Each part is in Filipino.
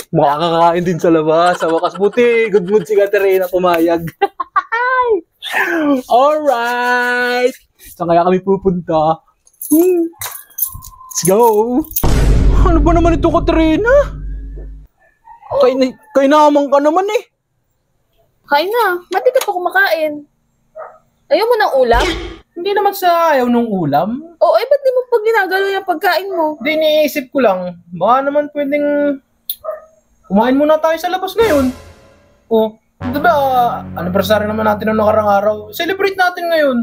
Makakakain din sa labas. Sa wakas, buti. Good mood si Katerina, pumayag. Alright! Saan kaya kami pupunta? Let's go! Ano ba naman ito, Katerina? Kainaman ka naman eh. Kain na. Ba't di ka pa kumakain? Ayaw mo ng ulam? Hindi naman sa ayaw ng ulam. Oo, ba't di mo pag ginagalo yung pagkain mo? Hindi, iniisip ko lang. Baka naman pwedeng kumain muna tayo sa labas ngayon. Oh, diba, anniversary naman natin ng nakarang araw. Celebrate natin ngayon.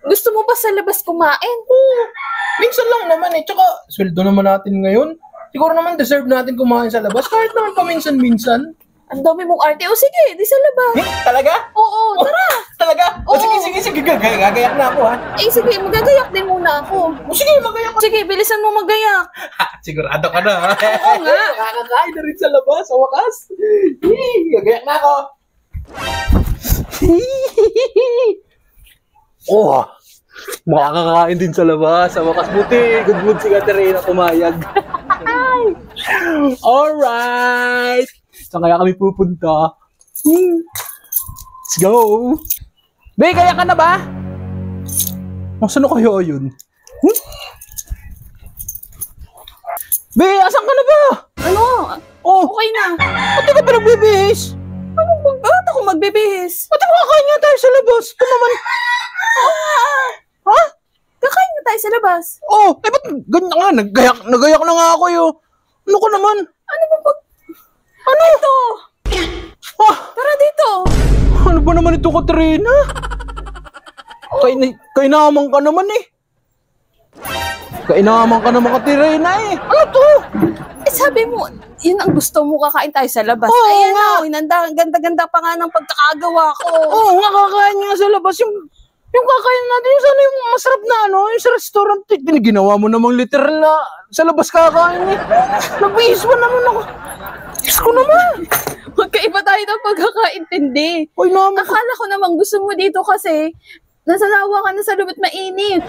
Gusto mo ba sa labas kumain? Oo, minsan lang naman eh. Tsaka, sweldo naman natin ngayon. Siguro naman deserve natin kumain sa labas. Kahit naman paminsan-minsan. Ang dami mong arte. O sige, di sa labas. Talaga? Oo, tara. Talaga? Oo. Sige. Gagayak na ako ha. Sige, magagayak din muna ako. Sige, magayak ka. Sige, bilisan mo magayak. Sigurado ka na ha. Oo nga. Makakakain na rin sa labas, sa wakas. Gagayak na ako. Oh, makakakain din sa labas, sa wakas. Buti, good mood si Katerina, pumayag. Alright! Saan kaya kami pupunta? Let's go! Be, kaya ka na ba? Saan na kayo yun? Be, asan ka na ba? Ano? Oh, Okay na. ba't di ka pa nagbibihis? Bakit ako magbibihis? Ba't makakain nga tayo sa labas? Ito naman. Ha? Kakain na tayo sa labas. Oh, ba't ganyan nga? Nagayak na nga ako yun. Ano ka naman? Ano ba pag... Ano? Ito! Ah, Tara dito! ano ba naman ito, Katrina? Kainaman ka naman eh. Kainaman ka naman, Katrina eh. Ano to? Sabi mo, yun ang gusto mo, kakain tayo sa labas. Oo Ayan nga. o, inanda, ang ganda-ganda pa nga ng pagkakagawa ko. Oo nga, kakain nga sa labas. Yung kakain natin, yung sana yung masarap na ano, yung sa restaurant. Ginawa mo namang literal na sa labas kakain eh. Nagbihis pa naman ako. Diyos ko naman. Magkaiba tayo ng pagkakaintindi. Uy, naman. Akala ko namang gusto mo dito kasi nasalawa ka na sa lubit mainit.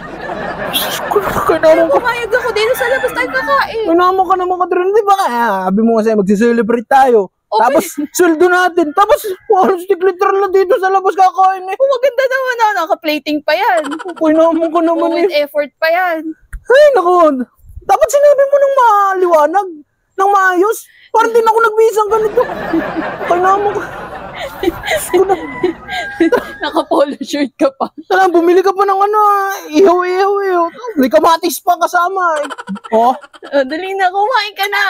Kainaman ka. Pumayag ako dito sa labas tayo kakain. Kainaman ka naman, Katrina. Di ba kaya? Sabi mo kasi magsi-celebrate tayo. Okay. Tapos, sweldo natin. Tapos, halos literal na dito sa labas kakain eh. Oh, maganda naman na, naka-plating pa yan. Kainaman ka naman eh. With effort pa yan. Ay, naku. Dapat sinabi mo ng maliwanag, ng maayos. Parang din ako nagbisang ganito. Kainaman ka. Naka-polo shirt ka pa. Tala, bumili ka pa ng ano, ihaw. May kamatis pa kasama eh. Oh, Dali na, kumain ka na.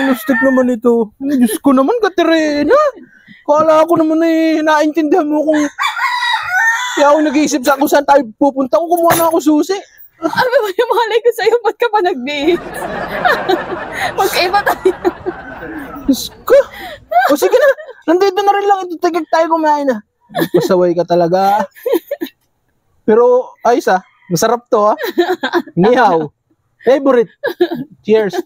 lustig naman ito. Diyos ko naman, Katerina. Kala ko naman eh, naintindihan mo kung kaya ako nag-iisip sa kung saan tayo pupunta. Ako kumuha na ako susi. Ano ba yung malay ko sa'yo? Ba't ka pa nagbihis? Magkaiba tayo. Diyos ko. O sige na, nandito na rin lang ito. Tigig tayo kumain na. Pasaway ka talaga. Pero, ayos ah. Masarap to ah. Nihaw. Favorite. Cheers.